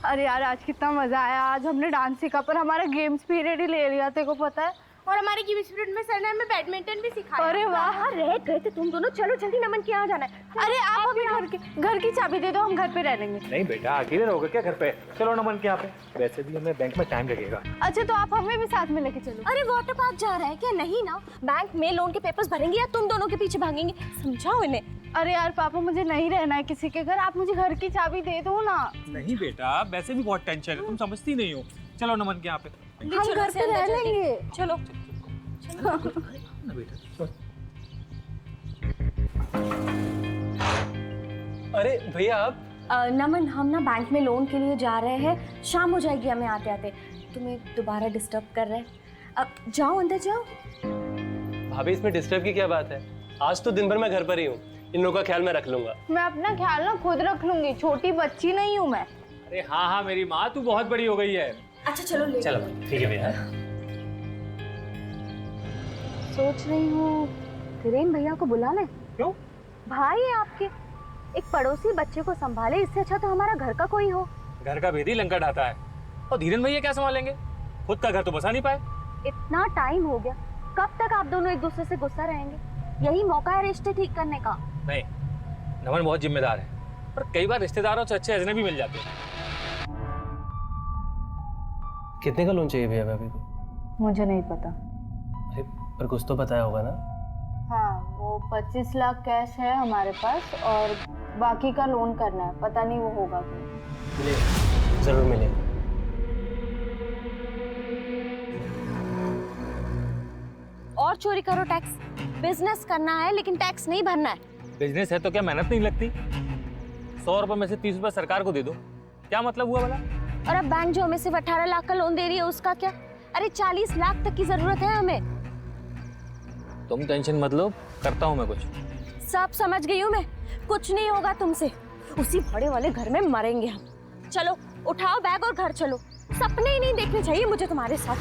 अरे यार आज कितना मजा आया। आज हमने डांस सीखा पर हमारा गेम्स पीरियड ही ले लिया, तेरे को पता है। और हमारे गेम्स पीरियड में सर ने हमें बैडमिंटन भी सिखाया। अरे वाह, रह गए थे तुम दोनों। चलो जल्दी, नमन के यहाँ जाना है। अरे आप अभी घर की चाबी दे दो, हम घर पे रह लेंगे। नहीं बेटा, अकेले रहोगे क्या घर पे? चलो नमन के यहाँ पे, वैसे भी हमें बैंक में टाइम लगेगा। अच्छा तो आप हमें भी साथ में लेके चलो। अरे वाटर पार्क जा रहा है क्या? नहीं ना, बैंक में लोन के पेपर्स भरेंगे या तुम दोनों के पीछे भागेंगे? समझाओ इन्हें। अरे यार पापा, मुझे नहीं रहना है किसी के घर, आप मुझे घर की चाबी दे दो ना। नहीं बेटा, वैसे भी बहुत टेंशन है, तुम समझती नहीं हो। चलो नमन के यहाँ पे, हम घर पे रह लेंगे। चलो ना बेटा। अरे भैया आप नमन, हम ना बैंक में लोन के लिए जा रहे हैं, शाम हो जाएगी हमें आते आते। तुम्हें दोबारा डिस्टर्ब कर रहे हैं, अब जाओ अंदर जाओ। भाभी, इसमें डिस्टर्ब की क्या बात है? आज तो दिन भर मैं घर पर ही हूँ, इन लोगों का ख्याल मैं रख लूंगा। मैं अपना ख्याल ना खुद रख लूंगी, छोटी बच्ची नहीं हूँ मैं। अरे हाँ हाँ, मेरी माँ तू बहुत बड़ी हो गई है। अच्छा चलो ले चलो ठीक है भैया। सोच रही हूँ धीरेन भैया को बुला ले। क्यों? भाई है आपके, एक पड़ोसी बच्चे को संभाले, इससे अच्छा तो हमारा घर का कोई हो। घर का भेदी लंका ढाता है, और धीरेन भैया क्या संभालेंगे? खुद का घर तो बसा नहीं पाए। इतना टाइम हो गया, कब तक आप दोनों एक दूसरे से गुस्सा रहेंगे? यही मौका है रिश्ते ठीक करने का। नहीं, नमन बहुत जिम्मेदार है, पर कई बार रिश्तेदारों से अच्छे अजनबी मिल जाते हैं। कितने का लोन चाहिए भैया भाभी को? मुझे नहीं पता। अरे पर कुछ तो बताया होगा ना? हाँ, वो 25 लाख कैश है हमारे पास और बाकी का लोन करना है, पता नहीं वो होगा क्या। मिले, जरूर मिले। और चोरी करो टैक्स, बिजनेस करना है लेकिन टैक्स नहीं भरना है। बिजनेस है तो क्या मेहनत नहीं लगती? 100 रुपए में से 30 रुपए सरकार को दे दो, क्या मतलब हुआ भला? और अब बैंक जो हमें सिर्फ 18 लाख का लोन दे रही है, उसका क्या? अरे 40 लाख तक की जरूरत है हमें। तुम टेंशन मत लो, करता हूँ मैं कुछ। सब समझ गई हूँ मैं, कुछ नहीं होगा तुमसे। उसी भाड़े वाले घर में मरेंगे हम। चलो उठाओ बैग और घर चलो, सपने ही नहीं देखने चाहिए मुझे तुम्हारे साथ।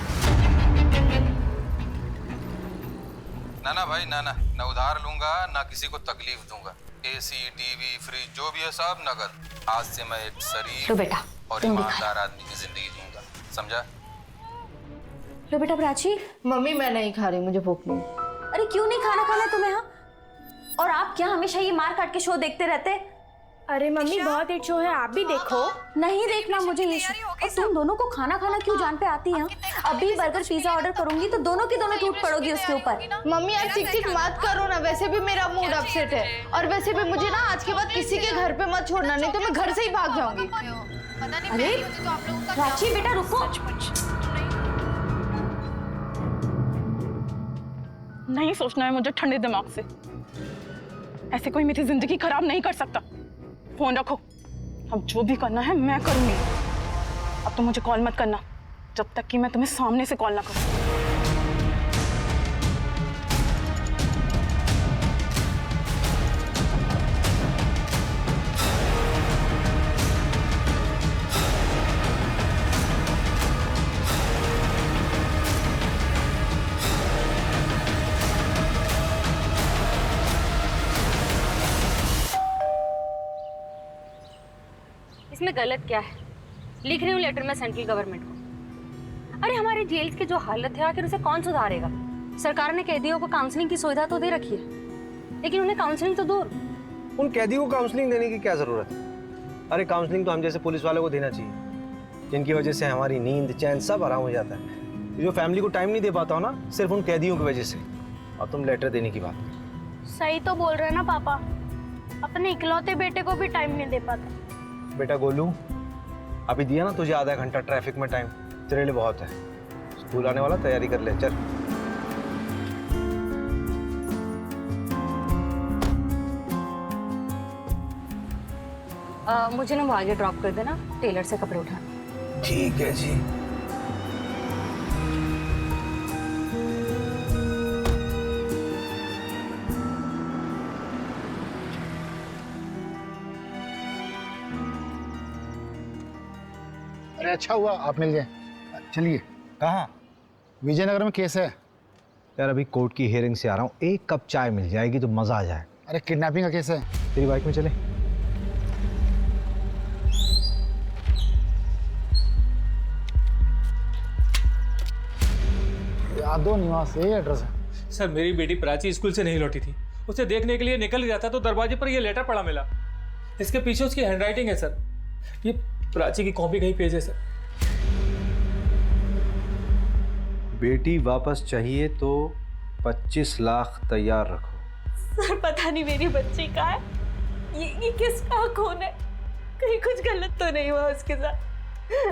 ना भाई ना उधार लूंगा, ना किसी को तकलीफ दूंगा। एसी, टीवी, फ्रिज जो भी है सब नगद। आज से मैं एक शरीफ लो बेटा, और ईमानदार आदमी की जिंदगी जीऊंगा, समझा? लो बेटा प्राची। मम्मी मैं नहीं खा रही, मुझे भूख नहीं। अरे क्यों नहीं खाना खाना तुम्हें? हाँ, और आप क्या हमेशा ये मार काट के शो देखते रहते? अरे मम्मी बहुत हिट शो है, आप भी देखो। नहीं देखना मुझे ये शो। और तुम दोनों को खाना खाना क्यों जान पे आती है? अभी बर्गर पिज्जा ऑर्डर करूंगी तो दोनों की दोनों टूट पड़ोगी उसके ऊपर। मम्मी यार चिक चिक मत करो ना, वैसे भी मेरा मूड अपसेट है और वैसे भी मुझे ना आज के बाद किसी के घर पे मत छोड़ना, नहीं तो मैं घर से ही भाग जाऊंगी। अरे प्राची बेटा रुको। नहीं सोचना है मुझे ठंडे दिमाग से, ऐसे कोई मेरी जिंदगी खराब नहीं कर सकता। फोन रखो, अब जो भी करना है मैं करूंगी। अब तो मुझे कॉल मत करना जब तक कि मैं तुम्हें सामने से कॉल ना करूं। इसमें गलत क्या है? लिख रही हूँ लेटर में सेंट्रल गवर्नमेंट को। अरे हमारे जेल्स की जो हालत है आखिर उसे कौन सुधारेगा? सरकार ने कैदियों को काउंसलिंग की सुविधा तो दे रखी है, लेकिन उन्हें काउंसलिंग तो दूर। उन कैदियों को काउंसलिंग देने की क्या जरूरत है? अरे काउंसलिंग तो हम जैसे पुलिस वालों को देना चाहिए, जिनकी वजह से हमारी नींद चैन सब आराम हो जाता है। जो फैमिली को टाइम नहीं दे पाता हो ना, सिर्फ उन कैदियों की वजह से। और तुम लेटर देने की बात। सही तो बोल रहे हैं ना पापा, अपने इकलौते बेटे को भी टाइम नहीं दे पाता। बेटा गोलू, अभी दिया ना तुझे आधा घंटा ट्रैफिक में टाइम, तेरे लिए बहुत है। स्कूल आने वाला, तैयारी कर ले, चल। मुझे ना वो आगे ड्रॉप कर देना, टेलर से कपड़े उठाना। ठीक है जी। अरे अच्छा हुआ आप मिल गए। चलिए। कहाँ? विजयनगर में केस है यार, अभी कोर्ट की हियरिंग से आ रहा हूँ, एक कप चाय मिल जाएगी तो मजा आ जाए। अरे किडनैपिंग का केस है। तेरी बाइक में चले। यादव निवास यही एड्रेस है। सर मेरी बेटी प्राची स्कूल से नहीं लौटी थी, उसे देखने के लिए निकल गया था तो दरवाजे पर ये लेटर पड़ा मिला। इसके पीछे उसकी हैंडराइटिंग है सर, ये प्राची की कॉपी का ही पेज है सर। बेटी वापस चाहिए तो 25 लाख तैयार रखो। सर पता नहीं मेरी बच्ची कहाँ है, ये किसका खून है, कहीं कुछ गलत तो नहीं हुआ उसके साथ।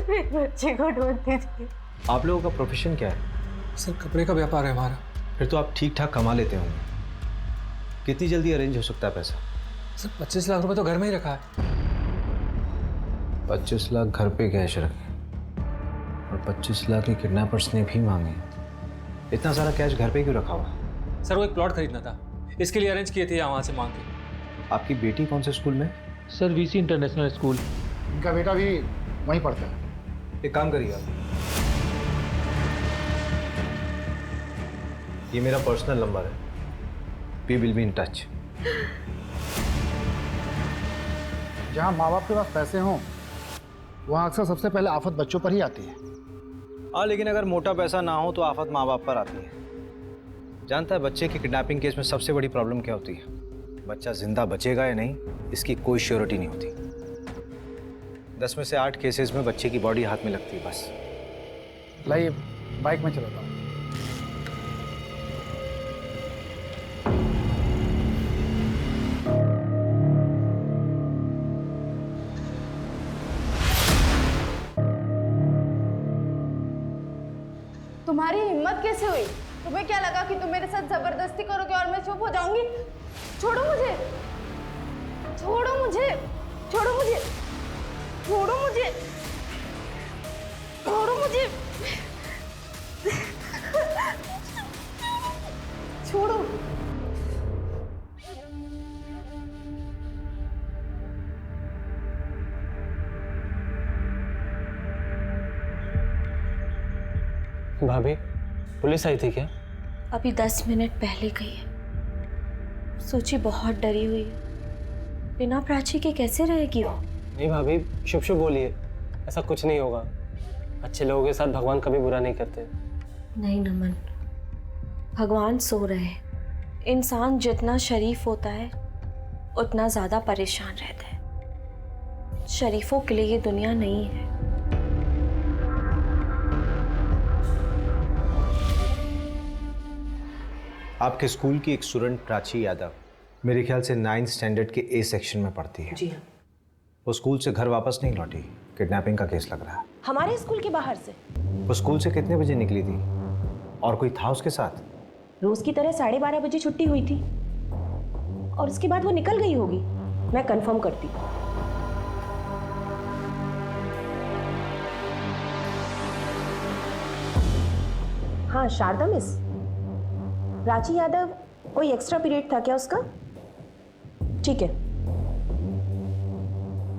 मेरे बच्चे को ढूंढ दीजिए। आप लोगों का प्रोफेशन क्या है? सर कपड़े का व्यापार है हमारा। फिर तो आप ठीक ठाक कमा लेते होंगे। कितनी जल्दी अरेंज हो सकता है पैसा? सर 25 लाख रुपए तो घर में ही रखा है। 25 लाख घर पे कैश रखे और 25 लाख के किडनैपर्स ने भी मांगे। इतना सारा कैश घर पे क्यों रखा हुआ? सर वो एक प्लॉट खरीदना था, इसके लिए अरेंज किए थे यहाँ से मांग के। आपकी बेटी कौन से स्कूल में? Sir VC international school. इनका बेटा भी वहीं पढ़ता है। एक काम करिए आप, ये मेरा पर्सनल नंबर है, we will be in touch. जहाँ माँ बाप के पास पैसे हों वहाँ अक्सर सबसे पहले आफत बच्चों पर ही आती है। हाँ, लेकिन अगर मोटा पैसा ना हो तो आफत माँ बाप पर आती है। जानता है बच्चे की किडनैपिंग केस में सबसे बड़ी प्रॉब्लम क्या होती है? बच्चा जिंदा बचेगा या नहीं इसकी कोई श्योरिटी नहीं होती। 10 में से 8 केसेस में बच्चे की बॉडी हाथ में लगती है बस। लाइए बाइक में चलाता हूँ। तुम्हारी हिम्मत कैसे हुई? तुम्हें क्या लगा कि तुम मेरे साथ जबरदस्ती करोगे और मैं चुप हो जाऊंगी? छोड़ो मुझे, छोड़ो मुझे, छोड़ो मुझे, छोड़ो मुझे, छोड़ो मुझे, छोड़ो। भाभी पुलिस आई थी क्या? अभी 10 मिनट पहले गई है। सोची बहुत डरी हुई है, बिना प्राची के कैसे रहेगी वो? नहीं भाभी, शुभ शुभ बोलिए, ऐसा कुछ नहीं होगा। अच्छे लोगों के साथ भगवान कभी बुरा नहीं करते। नहीं नमन, भगवान सो रहे हैं। इंसान जितना शरीफ होता है उतना ज़्यादा परेशान रहता है। शरीफों के लिए ये दुनिया नहीं है। आपके स्कूल की एक स्टूडेंट प्राची यादव मेरे ख्याल से 9th स्टैंडर्ड के ए सेक्शन में पढ़ती है। जी हाँ। वो स्कूल से घर वापस नहीं लौटी, किडनैपिंग का केस लग रहा है। हमारे स्कूल के बाहर से? वो स्कूल से कितने बजे निकली थी और कोई था उसके साथ? रोज की तरह 12:30 बजे छुट्टी हुई थी और उसके बाद वो निकल गई होगी। मैं कंफर्म करती हूँ। हाँ शारदा मिस, प्राची यादव कोई एक्स्ट्रा पीरियड था क्या उसका? ठीक है।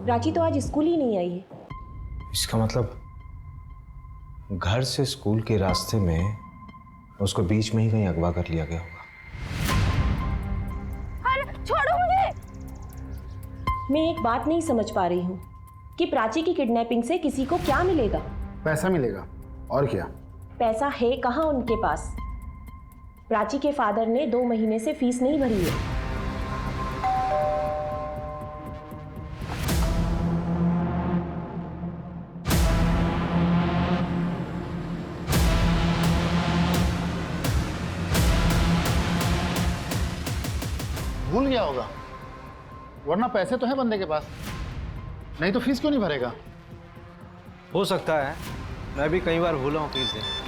प्राची तो आज स्कूल ही नहीं आई है। इसका मतलब घर से स्कूल के रास्ते में उसको बीच में ही कहीं अगवा कर लिया गया होगा। अरे छोड़ो मुझे। मैं एक बात नहीं समझ पा रही हूँ कि प्राची की किडनैपिंग से किसी को क्या मिलेगा? पैसा मिलेगा और क्या। पैसा है कहाँ उनके पास? प्राची के फादर ने 2 महीने से फीस नहीं भरी है। भूल गया होगा, वरना पैसे तो है बंदे के पास, नहीं तो फीस क्यों नहीं भरेगा? हो सकता है, मैं भी कई बार भूला हूँ फीस देना।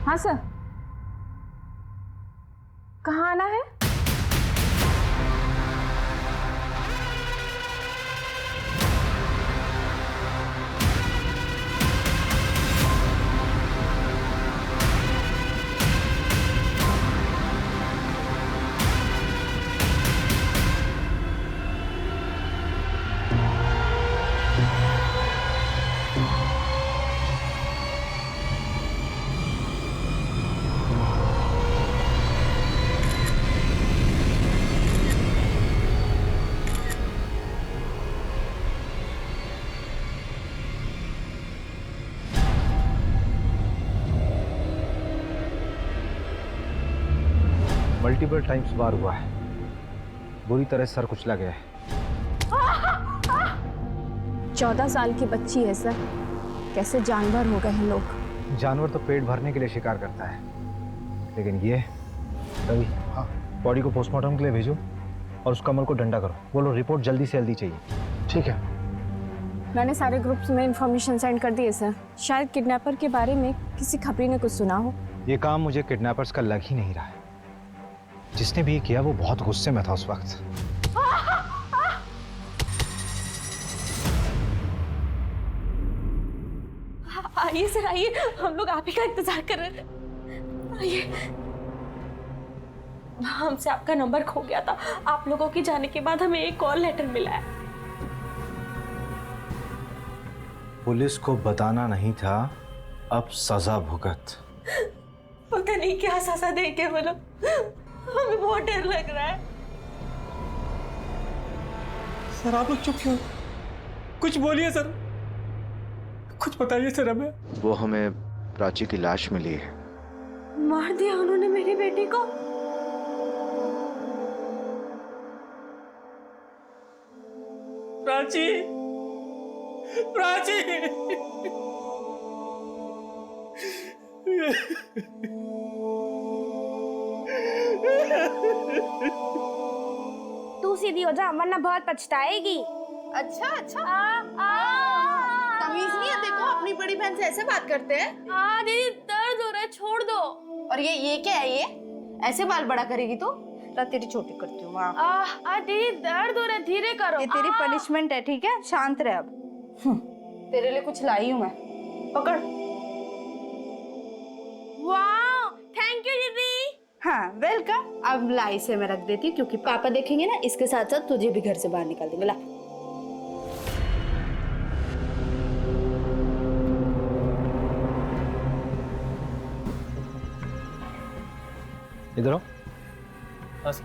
हाँ सर, कहाँ आना है? मल्टीपल टाइम्स बार हुआ है, बुरी तरह सर कुचला गया है। 14 साल की बच्ची है सर, कैसे जानवर हो गए हैं लोग। जानवर तो पेट भरने के लिए शिकार करता है, लेकिन ये रवि, हाँ, बॉडी को पोस्टमार्टम के लिए भेजो और उस कमल को डंडा करो। बोलो रिपोर्ट जल्दी से जल्दी चाहिए। ठीक है। मैंने सारे ग्रुप्स में इंफॉर्मेशन सेंड कर दी है सर। शायद किडनैपर के बारे में किसी खबरी ने कुछ सुना हो। ये काम मुझे किडनैपर्स का लग ही नहीं रहा है। जिसने भी किया वो बहुत गुस्से में था उस वक्त। आइए सर आइए, हम लोग आप ही का इंतजार कर रहे थे। आइए। हमसे आपका नंबर खो गया था, आप लोगों के जाने के बाद हमें एक कॉल लेटर मिला है। पुलिस को बताना नहीं था, अब सजा भुगत। पता नहीं क्या सजा देंगे वो लोग, हमें बहुत डर लग रहा है। सर आप लोग चुप क्यों? कुछ बोलिए सर, कुछ बताइए सर हमें। वो हमें प्राची की लाश मिली है। मार दिया उन्होंने मेरी बेटी को। प्राची, प्राची। तू सीधी हो जा वरना बहुत पछताएगी। अच्छा तमीज नहीं है, देखो अपनी बड़ी बहन से ऐसे बात करते हैं। दीदी दर्द हो रहा है, छोड़ दो। और ये क्या है, ये ऐसे बाल बड़ा करेगी तो तेरी छोटी करती हूँ। दीदी दर्द हो रहा है, धीरे करो। ये तेरी पनिशमेंट है, ठीक है, शांत रह अब। तेरे लिए कुछ लाई हूँ मैं, पकड़। वाह, थैंक यू दीदी। हाँ वेलकम। अब लाई से मैं रख देती हूँ, क्योंकि पापा देखेंगे ना, इसके साथ साथ तुझे भी घर से बाहर निकाल देंगे। ला। इधर आओ। हाँ सर।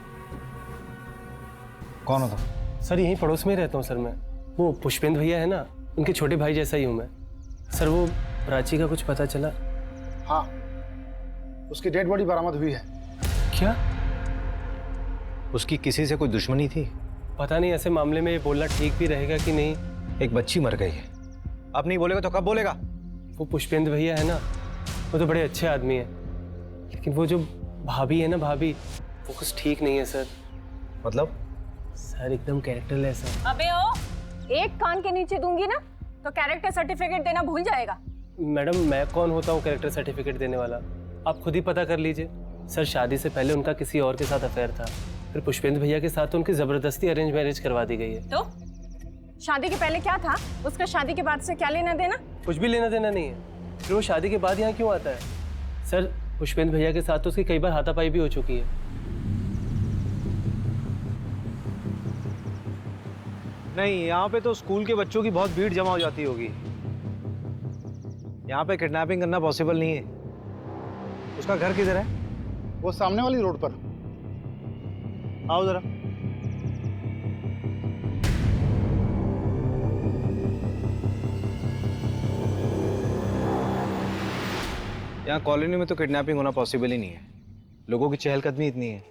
कौन हो तुम? सर यहीं पड़ोस में ही रहता हूँ सर मैं। वो पुष्पेंद्र भैया है ना, उनके छोटे भाई जैसा ही हूँ मैं। सर वो प्राची का कुछ पता चला? हाँ, उसकी डेड बॉडी बरामद हुई है। क्या? उसकी किसी से कोई दुश्मनी थी? पता नहीं, ऐसे मामले में ये बोलना ठीक भी रहेगा कि नहीं। एक बच्ची मर गई है, अब नहीं बोलेगा तो कब बोलेगा? वो पुष्पेंद्र भैया है ना, वो तो बड़े अच्छे आदमी है, लेकिन वो जो भाभी है ना, भाभी, वो कुछ ठीक नहीं है सर। मतलब? सर एकदम कैरेक्टरलेस है। अबे ओ, एक कान के नीचे दूंगी ना तो कैरेक्टर सर्टिफिकेट देना भूल जाएगा। मैडम मैं कौन होता हूँ कैरेक्टर सर्टिफिकेट देने वाला? आप खुद ही पता कर लीजिए। सर शादी से पहले उनका किसी और के साथ अफेयर था, फिर पुष्पेंद्र भैया के साथ उनकी जबरदस्ती अरेंज मैरिज करवा दी गई है। तो शादी के पहले क्या था, उसका शादी के बाद से क्या लेना देना? कुछ भी लेना देना नहीं है। फिर वो शादी के बाद यहाँ क्यों आता है? सर पुष्पेंद्र भैया के साथ तो उसकी कई बार हाथापाई भी हो चुकी है। नहीं, यहाँ पे तो स्कूल के बच्चों की बहुत भीड़ जमा हो जाती होगी। यहाँ पे किडनैपिंग करना पॉसिबल नहीं है। उसका घर किधर है? वो सामने वाली रोड पर। आओ जरा। यहाँ कॉलोनी में तो किडनैपिंग होना पॉसिबल ही नहीं है, लोगों की चहलकदमी इतनी है।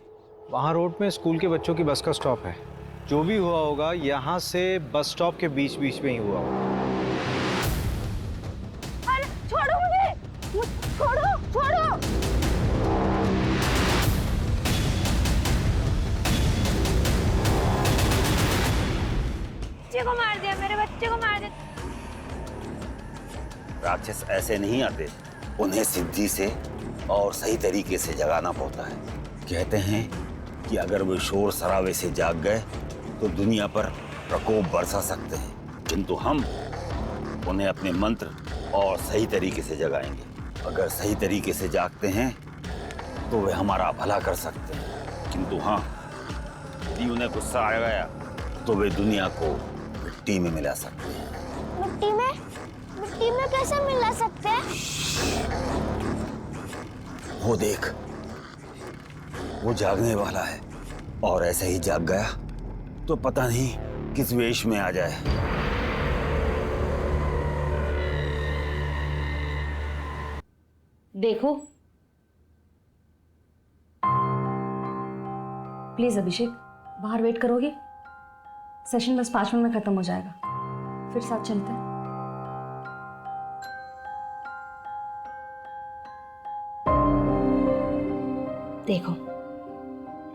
वहाँ रोड में स्कूल के बच्चों की बस का स्टॉप है। जो भी हुआ होगा यहाँ से बस स्टॉप के बीच बीच में ही हुआ होगा। अरे छोड़ो मुझे, छोड़ो छोड़ो। बच्चे को मार दिया, मेरे बच्चे को मार दिया। राक्षस ऐसे नहीं आते, उन्हें सिद्धि से और सही तरीके से जगाना पड़ता है। कहते हैं कि अगर वो शोर शराबे से जाग गए तो दुनिया पर प्रकोप बरसा सकते हैं, किंतु हम उन्हें अपने मंत्र और सही तरीके से जगाएंगे। अगर सही तरीके से जागते हैं तो वे हमारा भला कर सकते हैं, किंतु हाँ, यदि उन्हें गुस्सा आ गया तो वे दुनिया को मिट्टी में मिला सकते हैं। मिट्टी में? मिट्टी में कैसे मिला सकते हैं? वो देख, वो जागने वाला है, और ऐसे ही जाग गया तो पता नहीं किस वेश में आ जाए। देखो प्लीज अभिषेक, बाहर वेट करोगे? सेशन बस 5 मिनट में खत्म हो जाएगा, फिर साथ चलते हैं। देखो,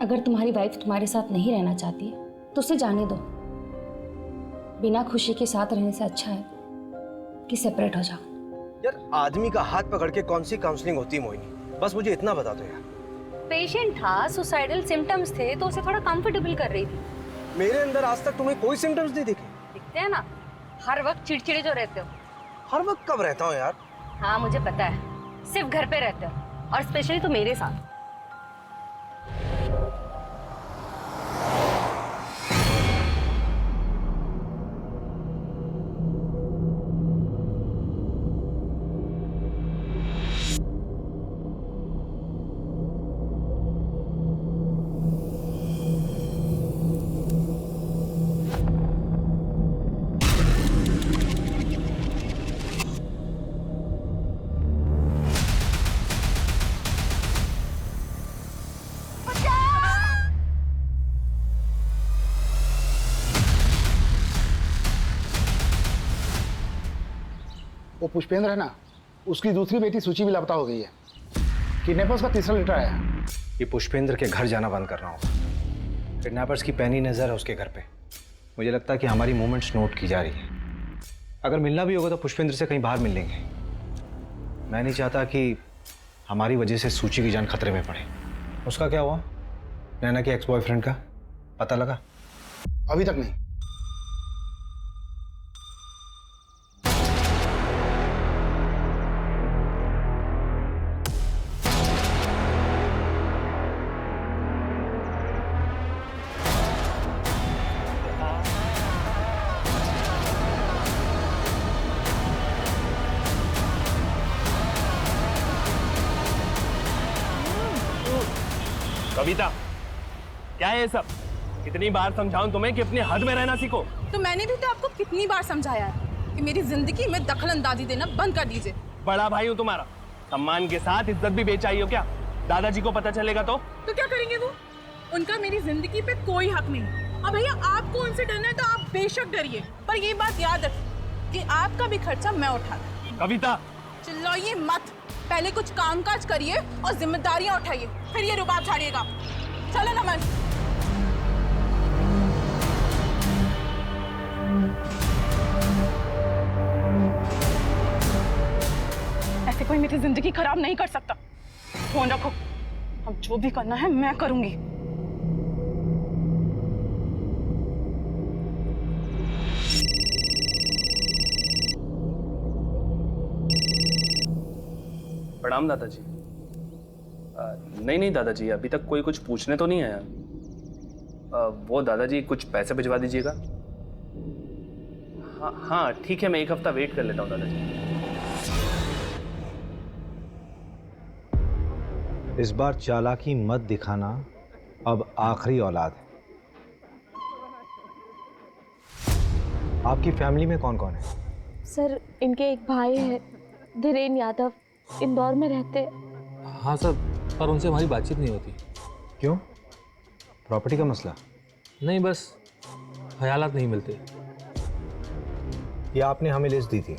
अगर तुम्हारी वाइफ तुम्हारे साथ नहीं रहना चाहती है तो उसे जाने दो। बिना खुशी के साथ रहने से अच्छा है कि सेपरेट हो जाओ। यार आदमी का हाथ पकड़ के कौन सी काउंसलिंग होती है मोहिनी, बस मुझे इतना बता दो यार। पेशेंट था, सुसाइडल सिम्टम्स थे, तो उसे थोड़ा कंफर्टेबल कर रही थी। मेरे अंदर आज तक तुम्हें कोई सिम्टम्स नहीं दिखे। दिखते हैं ना, हर वक्त चिड़चिड़े जो रहते हो। हर वक्त कब रहता हूँ यार? हाँ मुझे पता है, सिर्फ घर पे रहते हो, और स्पेशली तो मेरे साथ। वो पुष्पेंद्र है ना, उसकी दूसरी बेटी सूची भी लापता हो गई है। किडनैपर्स का तीसरा लेटर आया है। ये पुष्पेंद्र के घर जाना बंद करना होगा। किडनैपर्स की पैनी नजर है उसके घर पे। मुझे लगता है कि हमारी मूवमेंट्स नोट की जा रही है। अगर मिलना भी होगा तो पुष्पेंद्र से कहीं बाहर मिल लेंगे। मैं नहीं चाहता कि हमारी वजह से सूची की जान खतरे में पड़े। उसका क्या हुआ? नैना के एक्स बॉयफ्रेंड का पता लगा? अभी तक नहीं। कविता, क्या है ये सब? कितनी बार समझाऊं तुम्हें कि अपनी हद में रहना सीखो। तो मैंने भी तो आपको कितनी बार समझाया है कि मेरी जिंदगी में दखल अंदाजी देना बंद कर दीजिए। बड़ा भाई हूँ तुम्हारा, सम्मान के साथ इज्जत भी बेचाई हो क्या? दादाजी को पता चलेगा तो क्या करेंगे वो? उनका मेरी जिंदगी पे कोई हक नहीं। अब भैया आपको उनसे डरना है तो आप बेशक डरिए, पर ये बात याद रखिए कि आपका भी खर्चा मैं उठाऊंगी। कविता चिल्लाइए मत, पहले कुछ कामकाज करिए और जिम्मेदारियां उठाइए, फिर ये रुबाब झाड़िएगा। चलो नमन। ऐसे कोई मेरी जिंदगी खराब नहीं कर सकता। फोन रखो, अब जो भी करना है मैं करूंगी। प्रणाम दादाजी। नहीं दादाजी, अभी तक कोई कुछ पूछने तो नहीं आया। वो दादाजी कुछ पैसे भिजवा दीजिएगा। हाँ ठीक है, मैं 1 हफ्ता वेट कर लेता हूँ दादाजी। इस बार चालाकी मत दिखाना, अब आखिरी औलाद है। आपकी फैमिली में कौन कौन है? सर, इनके एक भाई है, धीरेन यादव, इंदौर में रहते। हाँ सर, पर उनसे हमारी बातचीत नहीं होती। क्यों? प्रॉपर्टी का मसला? नहीं, बस ख्यालात नहीं मिलते। ये आपने हमें लिस्ट दी थी।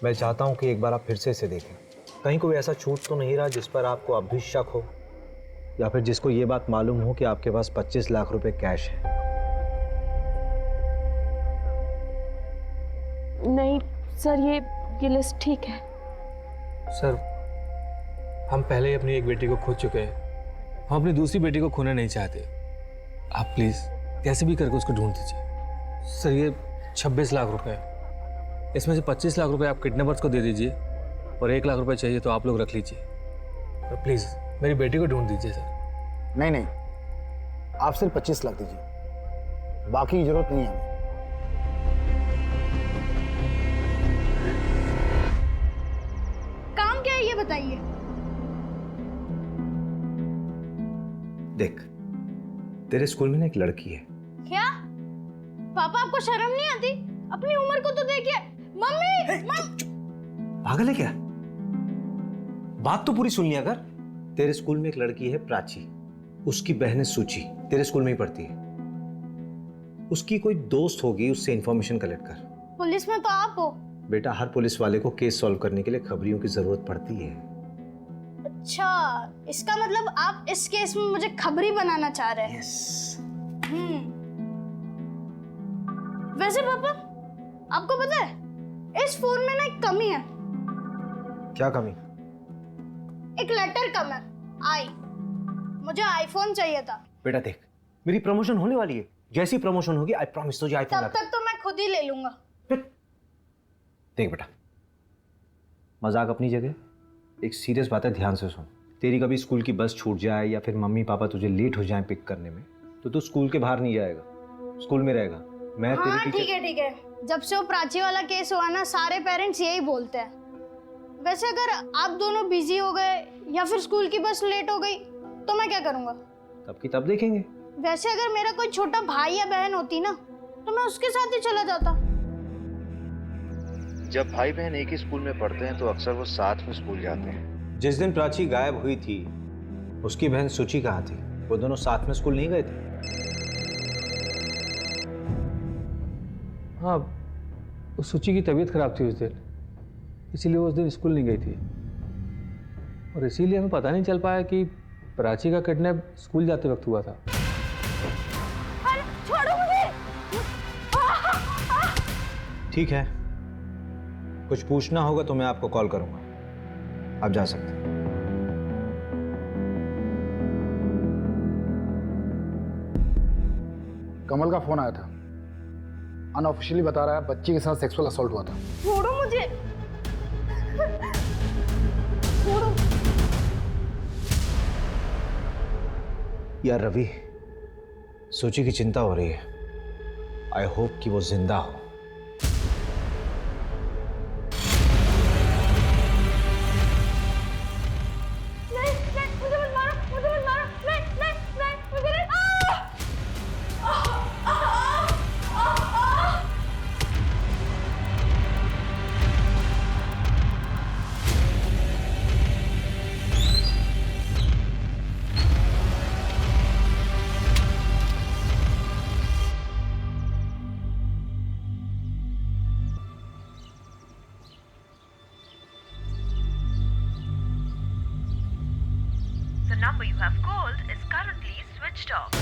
मैं चाहता हूँ कि एक बार आप फिर से इसे देखें। कहीं कोई ऐसा छूट तो नहीं रहा जिस पर आपको अब भी शक हो, या फिर जिसको ये बात मालूम हो कि आपके पास 25 लाख रुपए कैश है। नहीं सर, ये लिस्ट ठीक है। सर, हम पहले ही अपनी एक बेटी को खो चुके हैं, हम अपनी दूसरी बेटी को खोना नहीं चाहते। आप प्लीज़ कैसे भी करके उसको ढूंढ दीजिए। सर, ये 26 लाख रुपए, इसमें से 25 लाख रुपए आप किडनैपर्स को दे दीजिए, और 1 लाख रुपए चाहिए तो आप लोग रख लीजिए। तो प्लीज़ मेरी बेटी को ढूंढ दीजिए सर। नहीं, आप सिर्फ 25 लाख दीजिए, बाकी की जरूरत नहीं है हमें। काम क्या है ये बताइए। देख, तेरे स्कूल में ना एक लड़की है। क्या पापा, आपको शर्म नहीं आती? अपनी उम्र को तो देखिए। मम्मी पागल है क्या? बात तो पूरी सुन लिया कर। तेरे स्कूल में एक लड़की है प्राची, उसकी बहन है सूची, तेरे स्कूल में ही पढ़ती है। उसकी कोई दोस्त होगी, उससे इंफॉर्मेशन कलेक्ट कर। पुलिस में तो आप हो। बेटा, हर पुलिस वाले को केस सॉल्व करने के लिए खबरियों की जरूरत पड़ती है। अच्छा, इसका मतलब आप इस केस में मुझे खबरी बनाना चाह रहे हैं। वैसे पापा, आपको पता है इस फोन में ना एक कमी है। क्या कमी? एक लेटर कम है, आई। मुझे आईफोन चाहिए था। बेटा देख, मेरी प्रमोशन होने वाली है, जैसी प्रमोशन होगी आई प्रॉमिस तुझे आईफोन तब तक तो मैं खुद ही ले लूंगा। देख बेटा, मजाक अपनी जगह, एक सीरियस बात है, ध्यान से सुन। तेरी कभी स्कूल की बस छूट जाए या फिर मम्मी पापा तुझे लेट हो जाए पिक करने में, तो तू स्कूल के बाहर नहीं जाएगा, स्कूल में रहेगा। मैं हाँ तेरी ठीक है ठीक है। जब से वो प्राची वाला केस हुआ ना, सारे पेरेंट्स यही बोलते हैं। वैसे अगर आप दोनों बिजी हो गए या फिर स्कूल की बस लेट हो गई तो मैं क्या करूंगा? तब की तब देखेंगे। वैसे अगर मेरा कोई छोटा भाई या बहन होती ना, तो मैं उसके साथ ही चला जाता। जब भाई बहन एक ही स्कूल में पढ़ते हैं तो अक्सर वो साथ में स्कूल जाते हैं। जिस दिन प्राची गायब हुई थी, उसकी बहन सूची कहाँ थी? वो दोनों साथ में स्कूल नहीं गए थे? हाँ, उस सूची की तबीयत खराब थी उस दिन, इसीलिए वो उस दिन स्कूल नहीं गई थी। और इसीलिए हमें पता नहीं चल पाया कि प्राची का किडनैप स्कूल जाते वक्त हुआ था। छोड़ो मुझे। ठीक है, कुछ पूछना होगा तो मैं आपको कॉल करूंगा। आप जा सकते हैं। कमल का फोन आया था, अनऑफिशियली बता रहा है बच्ची के साथ सेक्सुअल असॉल्ट हुआ था। छोड़ो मुझे। छोड़ो। यार रवि, सूची की चिंता हो रही है। आई होप कि वो जिंदा हो। The number you have called is currently switched off.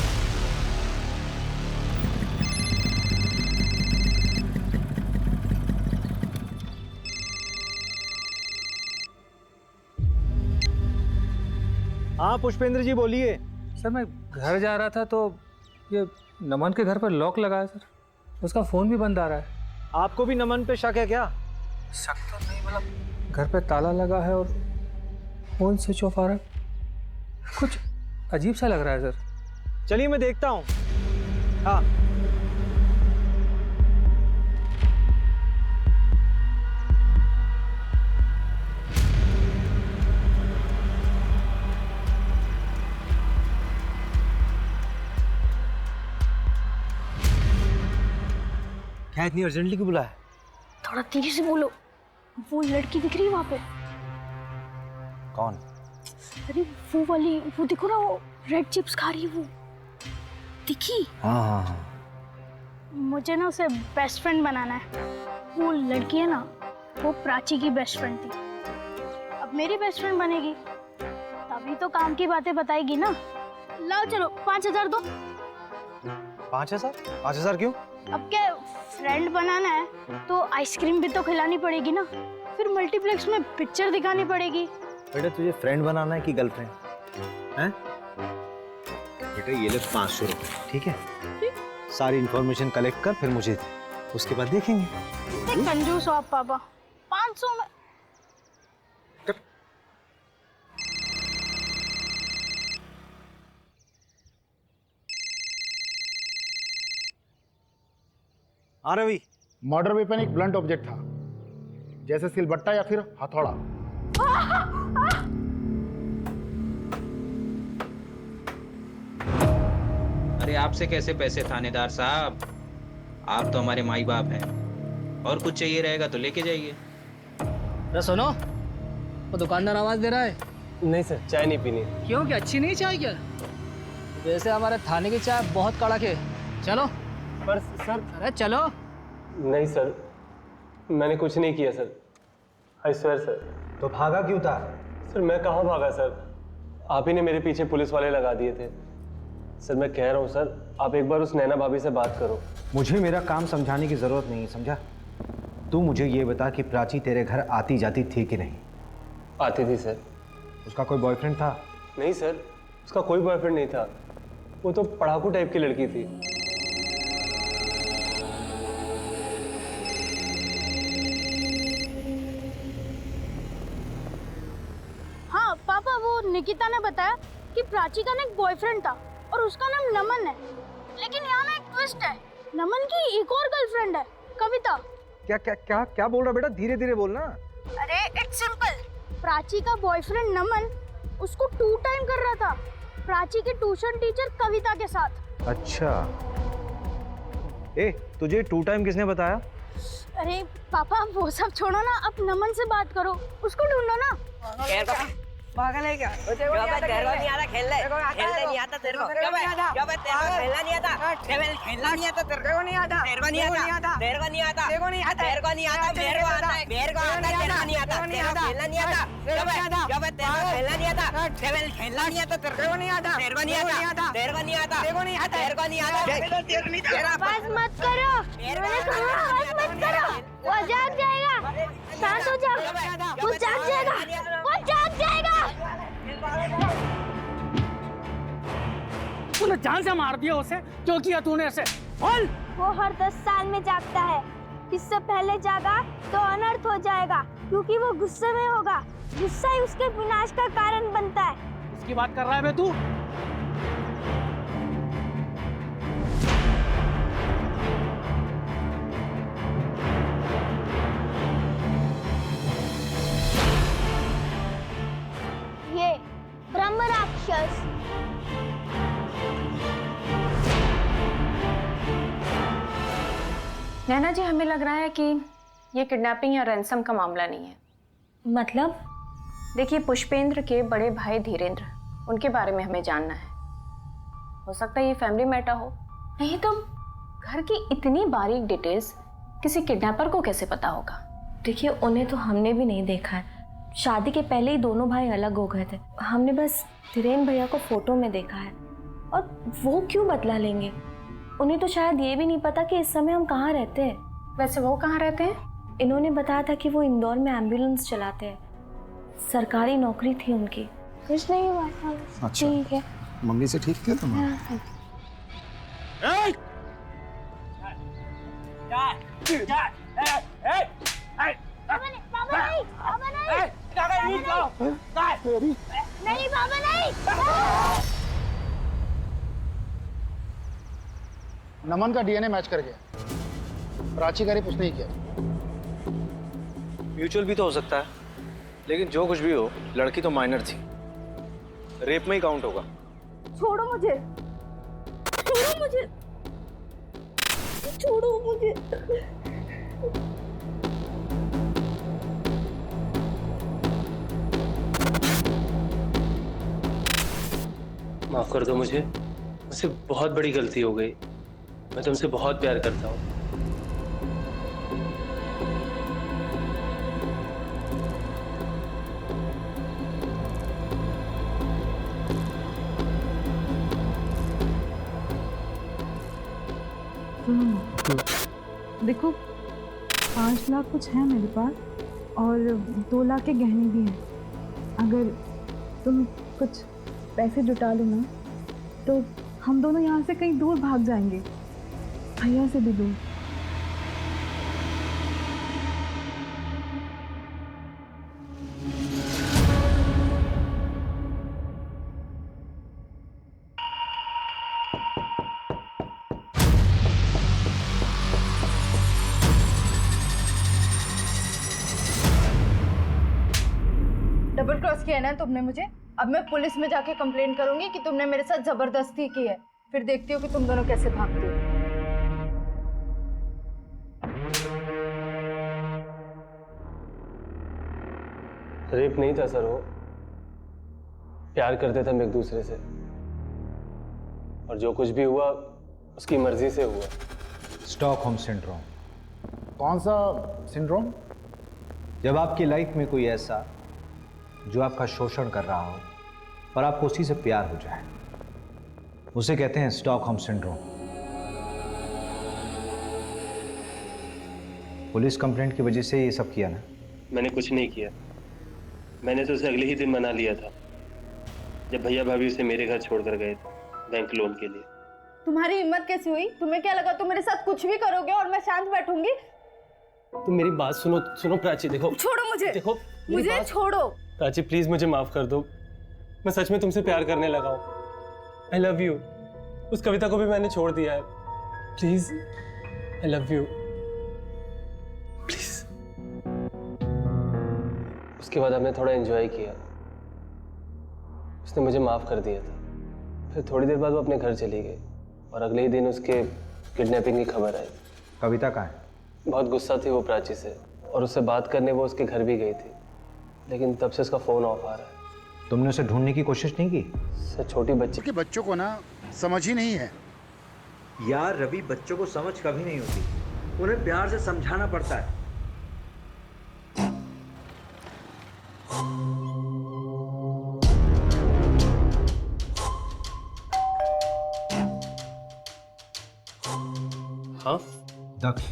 हाँ पुष्पेंद्र जी बोलिए। सर, मैं घर जा रहा था तो ये नमन के घर पर लॉक लगा है सर, उसका फ़ोन भी बंद आ रहा है। आपको भी नमन पे शक है क्या? शक तो नहीं, मतलब घर पे ताला लगा है और फ़ोन स्विच ऑफ आ रहा है, कुछ अजीब सा लग रहा है सर। चलिए मैं देखता हूँ। हाँ क्या इतनी अर्जेंटली क्यों बुलाया? थोड़ा तेजी से बोलो। वो लड़की दिख रही है वहां पे। कौन? अरे वो वाली, वो देखो ना, वो रेड चिप्स खा रही है, वो दिखी? हाँ हाँ हाँ। मुझे ना उसे बेस्ट फ्रेंड बनाना है। वो लड़की है ना, वो प्राची की बेस्ट फ्रेंड थी, अब मेरी बेस्ट फ्रेंड बनेगी, तभी तो काम की बातें बताएगी ना। लाओ चलो, 5000 दो। 5000? 5000 क्यों? अब क्या फ्रेंड बनाना है तो आइसक्रीम भी तो खिलानी पड़ेगी ना, फिर मल्टीप्लेक्स में पिक्चर दिखानी पड़ेगी। बेटा तुझे फ्रेंड बनाना है कि गर्लफ्रेंड हैं? बेटा ये ले 500 रुपए, ठीक है? सारी इंफॉर्मेशन कलेक्ट कर, फिर मुझे दे, उसके बाद देखेंगे। कंजूस हो आप पापा। 500 में हाँ रवि। मर्डर वेपन एक ब्लंट ऑब्जेक्ट था, जैसे सिलबट्टा या फिर हथौड़ा। अरे आपसे कैसे पैसे थानेदार साहब, आप तो हमारे माई बाप हैं, और कुछ चाहिए रहेगा तो लेके जाइए। अरे सुनो, वो दुकानदार आवाज दे रहा है। नहीं सर, चाय नहीं पीनी। क्यों, क्या अच्छी नहीं चाय क्या? वैसे हमारे थाने की चाय बहुत कड़क है। चलो। पर सर। अरे चलो। नहीं सर, मैंने कुछ नहीं किया सर। I swear sir. तो भागा क्यों था? सर मैं कहाँ भागा सर, आप ही ने मेरे पीछे पुलिस वाले लगा दिए थे। सर मैं कह रहा हूँ सर, आप एक बार उस नैना भाभी से बात करो। मुझे मेरा काम समझाने की जरूरत नहीं, समझा? तू मुझे ये बता कि प्राची तेरे घर आती जाती थी कि नहीं? आती थी सर। उसका कोई बॉयफ्रेंड था? नहीं सर, उसका कोई बॉयफ्रेंड नहीं था। वो तो पढ़ाकू टाइप की लड़की थी। हाँ पापा, वो निकिता ने बताया कि प्राची का ना एक बॉयफ्रेंड था और उसका नाम नमन है। लेकिन यहाँ ना एक ट्विस्ट है, नमन की एक और गर्लफ्रेंड है, कविता। क्या क्या क्या क्या बोल रहा बेटा? धीरे धीरे बोलना। अरे इट्स सिंपल, प्राची का बॉयफ्रेंड नमन उसको 2 टाइम कर रहा था, प्राची के ट्यूशन टीचर कविता के साथ। अच्छा, ए तुझे 2 टाइम किसने बताया? अरे पापा वो सब छोड़ो ना, अब नमन से बात करो, उसको ढूंढो ना। पागल है क्या? तेरे को नहीं आता खेलने नहीं आता तेरे को। तेरे को खेलना नहीं आता, खेलना नहीं आता तेरे को। नहीं आता तेरे को, नहीं आता तेरे को, नहीं आता तेरे को, नहीं आता तेरे को, नहीं आता मेरे को आता है, मेरे को आता है, तेरे को नहीं आता, तेरे को खेलना नहीं आता, जब तेरे को खेलना नहीं आता, खेलना नहीं आता तेरे को, नहीं आता तेरे को, नहीं आता तेरे को, नहीं आता तेरे को, नहीं आता तेरे को, नहीं आता। आवाज मत करो, आवाज मत करो, वो जाग जाएगा, शांत हो जाओ, वो जाग जाएगा, वो जाग जाएगा। तूने जान से मार दिया उसे, क्यों किया तूने ऐसे? बोल। वो हर 10 साल में जागता है, इससे पहले जागा तो अनर्थ हो जाएगा, क्योंकि वो गुस्से में होगा, गुस्सा ही उसके विनाश का कारण बनता है। इसकी बात कर रहा है बे तू? ये ब्रह्म राक्षस। नैना जी, हमें लग रहा है कि ये किडनैपिंग या रैंसम का मामला नहीं है। मतलब? देखिए, पुष्पेंद्र के बड़े भाई धीरेंद्र, उनके बारे में हमें जानना है। हो सकता है ये फैमिली मैटर हो, नहीं तो घर की इतनी बारीक डिटेल्स किसी किडनैपर को कैसे पता होगा? देखिए, उन्हें तो हमने भी नहीं देखा है। शादी के पहले ही दोनों भाई अलग हो गए थे। हमने बस धीरेन्द्र भैया को फोटो में देखा है, और वो क्यों बदला लेंगे? उन्हें तो शायद ये भी नहीं पता कि इस समय हम कहाँ रहते हैं। वैसे वो कहाँ रहते हैं? इन्होंने बताया था कि वो इंदौर में एम्बुलेंस चलाते हैं, सरकारी नौकरी थी उनकी। कुछ नहीं हुआ। अच्छा, ठीक है। मम्मी से ठीक थे तुम? नहीं बाबा नहीं। नमन का डीएनए मैच कर गया, प्राची का रेप उसने ही किया। म्यूचुअल भी तो हो सकता है, लेकिन जो कुछ भी हो, लड़की तो माइनर थी, रेप में ही काउंट होगा। छोड़ो मुझे, छोड़ो मुझे, छोड़ो मुझे। माफ कर दो मुझसे बहुत बड़ी गलती हो गई। मैं तुमसे बहुत प्यार करता हूँ। देखो, 5 लाख कुछ है मेरे पास, और 2 लाख के गहने भी हैं। अगर तुम कुछ पैसे जुटा लो ना, तो हम दोनों यहाँ से कहीं दूर भाग जाएंगे, भैया से भी दूर। डबल क्रॉस किया है ना तुमने मुझे। अब मैं पुलिस में जाके कंप्लेंट करूंगी कि तुमने मेरे साथ जबरदस्ती की है। फिर देखती हो कि तुम दोनों कैसे भागती हो। रेप नहीं था सर, वो प्यार करते थे हम एक दूसरे से। और जो कुछ भी हुआ उसकी मर्जी से हुआ। Stockholm syndrome. कौन सा सिंड्रोम? जब आपकी लाइफ में कोई ऐसा जो आपका शोषण कर रहा हो और आपको उसी से प्यार हो जाए, उसे कहते हैं स्टॉकहोम सिंड्रोम। पुलिस कंप्लेंट की वजह से ये सब किया ना? मैंने कुछ नहीं किया। मैंने तो उसे अगले ही दिन मना लिया था जब भैया भाभी उसे मेरे घर छोड़कर गए थे बैंक लोन के लिए। तुम्हारी हिम्मत कैसी हुई? तुम्हें क्या लगा तुम मेरे साथ कुछ भी करोगे और मैं शांत बैठूंगी? तुम मेरी बात सुनो प्राची। देखो, छोड़ो मुझे, देखो मुझे छोड़ो। प्राची प्लीज मुझे माफ कर दो। मैं सच में तुमसे प्यार करने लगा हूँ। I love you. उस कविता को भी मैंने छोड़ दिया है। Please, I love you. Please. उसके बाद हमने थोड़ा एंजॉय किया। उसने मुझे माफ कर दिया था। फिर थोड़ी देर बाद वो अपने घर चली गई और अगले ही दिन उसके किडनैपिंग की खबर आई। कविता कहाँ है? बहुत गुस्सा थी वो प्राची से और उससे बात करने वो उसके घर भी गई थी, लेकिन तब से उसका फोन ऑफ आ रहा है। तुमने उसे ढूंढने की कोशिश नहीं की? सर छोटी बच्ची के बच्चों को ना समझ ही नहीं है यार। रवि, बच्चों को समझ कभी नहीं होती, उन्हें प्यार से समझाना पड़ता है। हाँ दक्ष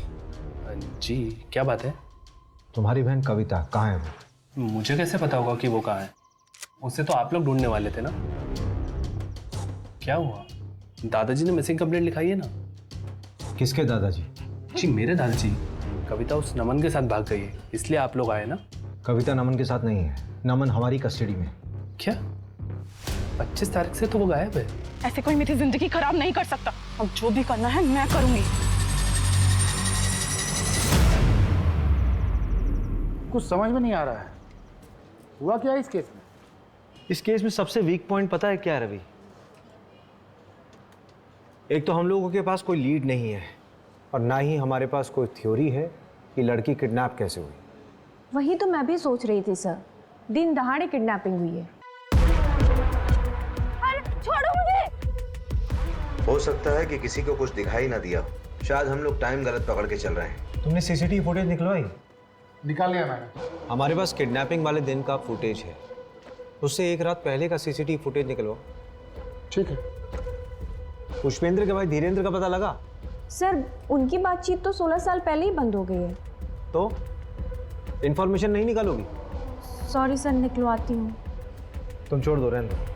जी, क्या बात है? तुम्हारी बहन कविता कहाँ है वो? मुझे कैसे पता होगा कि वो कहाँ है? उसे तो आप लोग ढूंढने वाले थे ना। क्या हुआ? दादाजी ने मिसिंग कंप्लेंट लिखाई है ना। किसके दादाजी? जी मेरे दादाजी। कविता उस नमन के साथ भाग गई है, इसलिए आप लोग आए ना। कविता नमन के साथ नहीं है, नमन हमारी कस्टडी में। क्या? 25 तारीख से तो वो गायब है। ऐसे कोई मेरी जिंदगी खराब नहीं कर सकता। अब जो भी करना है मैं करूंगी। कुछ समझ में नहीं आ रहा है, हुआ क्या इस केस में? इस केस में सबसे वीक पॉइंट पता है क्या है रवि? एक तो हम लोगों के पास कोई लीड नहीं है और ना ही हमारे पास कोई थ्योरी है कि लड़की किडनैप कैसे हुई। वही तो मैं भी सोच रही थी सर, दिन दहाड़े किडनैपिंग हुई है। अरे छोड़ो मुझे। हो सकता है कि किसी को कुछ दिखाई ना दिया, शायद हम लोग टाइम गलत पकड़ के चल रहे हैं। तुमने सीसीटीवी फुटेज निकलवाई? निकाल लिया मैंने। हमारे पास किडनैपिंग वाले दिन का फुटेज है, उससे एक रात पहले का सीसीटीवी फुटेज निकलवाओ। ठीक है। पुष्पेंद्र के भाई धीरेन्द्र का पता लगा? सर उनकी बातचीत तो 16 साल पहले ही बंद हो गई है। तो इंफॉर्मेशन नहीं निकालोगी? सॉरी सर, निकलवाती हूँ। तुम छोड़ दो, रहने दो।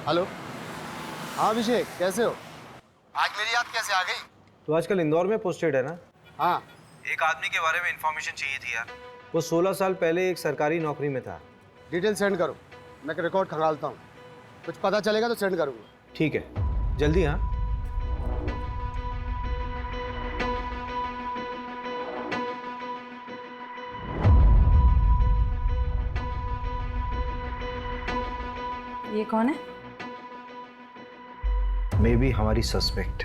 हेलो। हाँ अभिषेक, कैसे हो? आज मेरी याद कैसे आ गई? तो आजकल इंदौर में पोस्टेड है ना? हाँ। एक आदमी के बारे में इंफॉर्मेशन चाहिए थी यार। वो 16 साल पहले एक सरकारी नौकरी में था। डिटेल सेंड करो, मैं रिकॉर्ड खंगालता हूँ। कुछ पता चलेगा तो सेंड करूँगा। ठीक है, जल्दी। हाँ ये कौन है? मे बी हमारी सस्पेक्ट।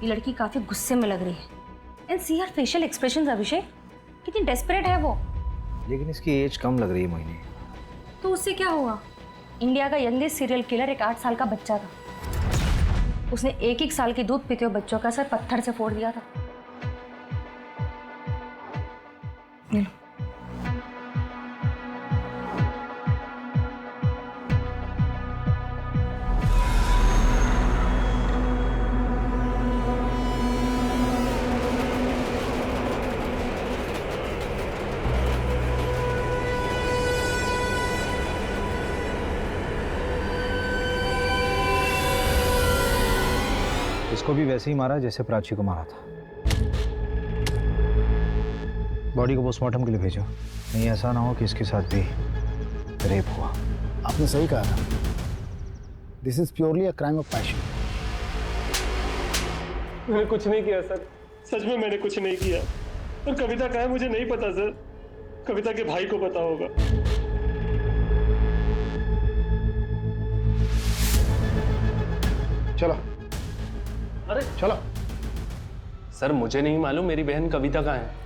ये लड़की काफी गुस्से में लग रही है। And see her facial expressions Abhishek, कितनी डेस्परेट है वो। लेकिन इसकी एज कम लग रही है मोहिनी। तो उससे क्या हुआ? इंडिया का यंगेस्ट सीरियल किलर एक 8 साल का बच्चा था। उसने 1-1 साल के दूध पीते हुए बच्चों का सर पत्थर से फोड़ दिया था। ले लो। इसको भी वैसे ही मारा जैसे प्राची को मारा था। बॉडी को पोस्टमार्टम के लिए भेजो, नहीं ऐसा ना हो कि इसके साथ भी रेप हुआ। आपने सही कहा था, this is purely a crime of passion. मैंने कुछ नहीं किया सर, सच में मैंने कुछ नहीं किया। और कविता कहाँ है मुझे नहीं पता सर, कविता के भाई को पता होगा। चलो अरे चलो। सर मुझे नहीं मालूम मेरी बहन कविता कहाँ है।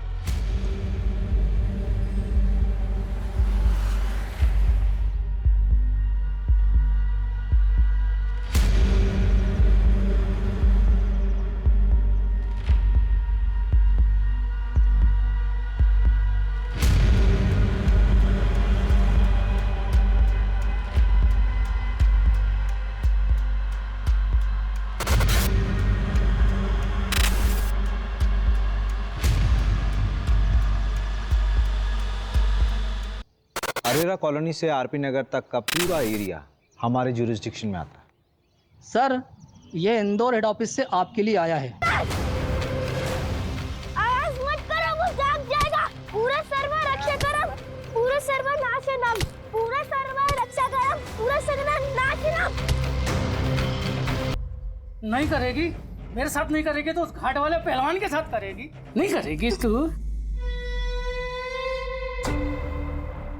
अरेरा कॉलोनी से आरपी नगर तक का पूरा एरिया हमारे जुरिस्डिक्शन में आता है। सर, ये इंदौर हेड ऑफिस से आपके लिए आया है। आवाज मत करो, वो जाग जाएगा। पूरा सर्वर रक्षा करम, पूरा सर्वर नाशनम, पूरा सर्वर रक्षा करम, पूरा सर्वर नाशनम। नहीं करेगी? मेरे साथ नहीं करेगी तो उस घाट वाले पहलवान के साथ करेगी। नहीं करेगी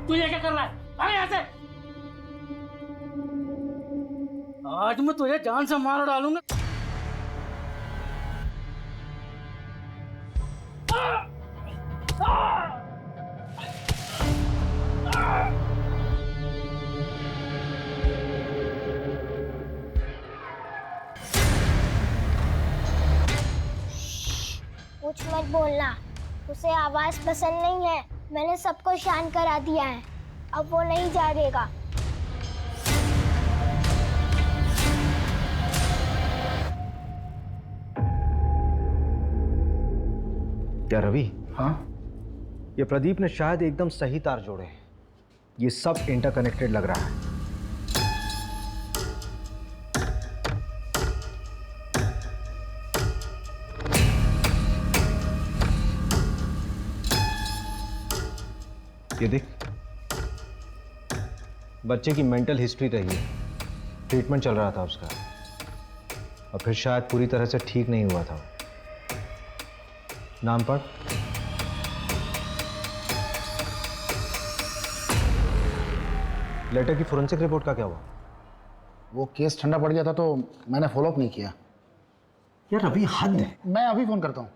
तू ये क्या कर रहा है? भाग यहाँ से। आज मैं तुझे जान से मार डालूंगा। कुछ मत बोलना, उसे आवाज पसंद नहीं है। मैंने सबको शांत करा दिया है, अब वो नहीं जागेगा। क्या रवि? हाँ? ये प्रदीप ने शायद एकदम सही तार जोड़े हैं। ये सब इंटरकनेक्टेड लग रहा है। ये देख, बच्चे की मेंटल हिस्ट्री रही है, ट्रीटमेंट चल रहा था उसका, और फिर शायद पूरी तरह से ठीक नहीं हुआ था। नाम पढ़। लेटर की फोरेंसिक रिपोर्ट का क्या हुआ? वो केस ठंडा पड़ गया था तो मैंने फॉलोअप नहीं किया। यार अभी हद है। मैं अभी फोन करता हूँ।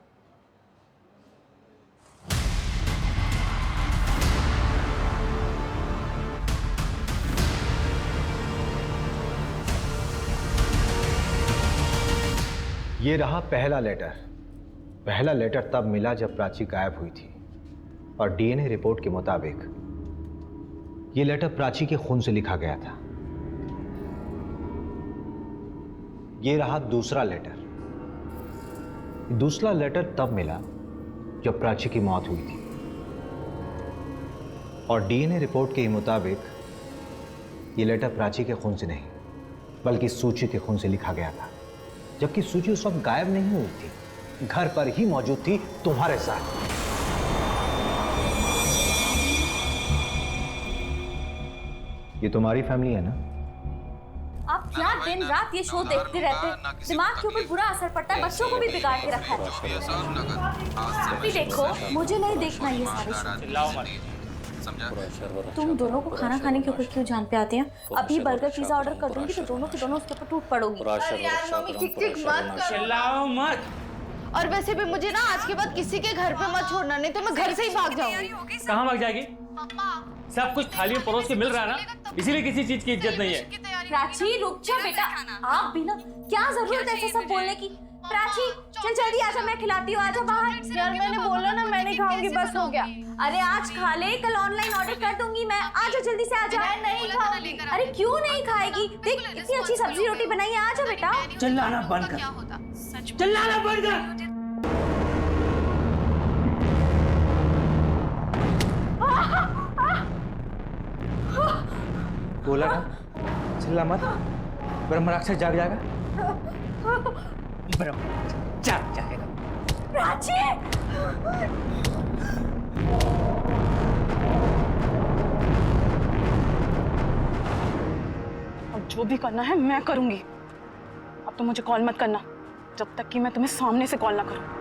ये रहा पहला लेटर। पहला लेटर तब मिला जब प्राची गायब हुई थी, और डीएनए रिपोर्ट के मुताबिक ये लेटर प्राची के खून से लिखा गया था। ये रहा दूसरा लेटर। दूसरा लेटर तब मिला जब प्राची की मौत हुई थी, और डीएनए रिपोर्ट के मुताबिक ये लेटर प्राची के खून से नहीं बल्कि सूची के खून से लिखा गया था, जबकि सूची उस वक्त गायब नहीं हुई थी, घर पर ही मौजूद थी तुम्हारे साथ। ये तुम्हारी फैमिली है ना? आप क्या दिन रात ये शो देखते रहते हैं? दिमाग के ऊपर बुरा असर पड़ता है, बच्चों को भी बिगाड़ के रखा है। अभी देखो, मुझे नहीं देखना ये सारे शो। तुम दोनों को खाना खाने के ऊपर क्यों जान पे आते हैं? अभी बर्गर पिज्जा ऑर्डर कर दूंगी तो दोनों के दोनों उसके ऊपर टूट पड़ोगी। यार मम्मी चिक मत करो। चिल्लाओ मत। और वैसे भी मुझे ना आज के बाद किसी के घर पे मत छोड़ना, नहीं तो मैं घर से ही भाग जाऊंगी। कहाँ भाग जाएगी? सब कुछ थाली में परोस के मिल रहा है ना, इसीलिए किसी चीज की इज्जत नहीं है। प्राची रुक जा बेटा, आप भी ना, क्या जरूरत है ऐसे सब बोलने की? प्राची चल जल्दी आजा, मैं खिलाती हूँ, आजा बाहर। यार मैंने बोला ना मैं नहीं खाऊंगी, बस हो गया। अरे आज खा ले, कल ऑनलाइन ऑर्डर कर दूंगी मैं। आजा जल्दी से आजा। मैं नहीं खाऊंगी। अरे क्यों नहीं खाएगी? देख इतनी अच्छी सब्जी रोटी बनाई है, आजा बेटा। चिल्लाना बंद कर, चिल्लाना बंद कर। बोला ना, चिल्ला मत, ब्रह्म राक्षस जाग जाएगा। ब्रह्म जाग जाएगा। प्राची! अब जो भी करना है मैं करूंगी। अब तो मुझे कॉल मत करना जब तक कि मैं तुम्हें सामने से कॉल ना करूं।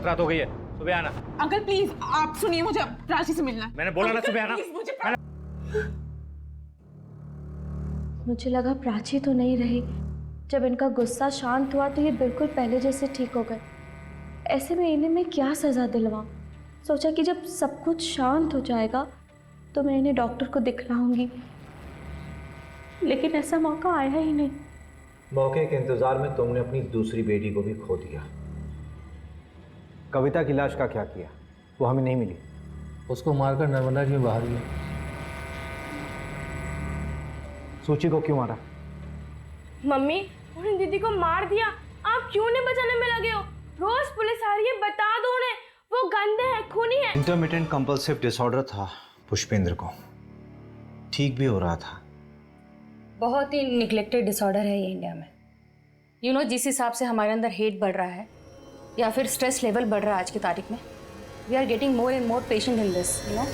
रात हो गई है, सुबह आना। अंकल प्लीज आप सुनिए, मुझे प्राची से मिलना है। मैंने बोला ना अंकल, सुबह आना। प्लीज, मुझे मुझे लगा प्राची तो नहीं रही। जब इनका गुस्सा शांत हुआ तो ये बिल्कुल पहले जैसे ठीक हो गए। ऐसे में इन्हें मैं क्या सज़ा दिलवाऊं? सोचा कि जब सब कुछ शांत हो जाएगा तो मैं इन्हें डॉक्टर को दिखलाऊंगी, लेकिन ऐसा मौका आया ही नहीं। मौके के इंतजार में तुमने अपनी दूसरी बेटी को भी खो दिया। कविता की लाश का क्या किया? वो हमें नहीं मिली। उसको मारकर नर्मदा जी में बहा दिया। सूची को क्यों मारा? मम्मी, उन्हें दीदी को मार दिया। आप क्यों नहीं बचाने में लगे हो? रोज पुलिस आ रही है, बता दो उन्हें, वो गंदे हैं, खूनी हैं। इंटरमिटेंट कंपल्सिव डिसऑर्डर था पुष्पेंद्र को, ठीक भी हो रहा था। बहुत ही निग्लेक्टेड डिसऑर्डर है ये इंडिया में। यू नो, जिस हिसाब से हमारे अंदर हेट बढ़ रहा है या फिर स्ट्रेस लेवल बढ़ रहा है आज की तारीख में, we are getting more and more patient in this, you no.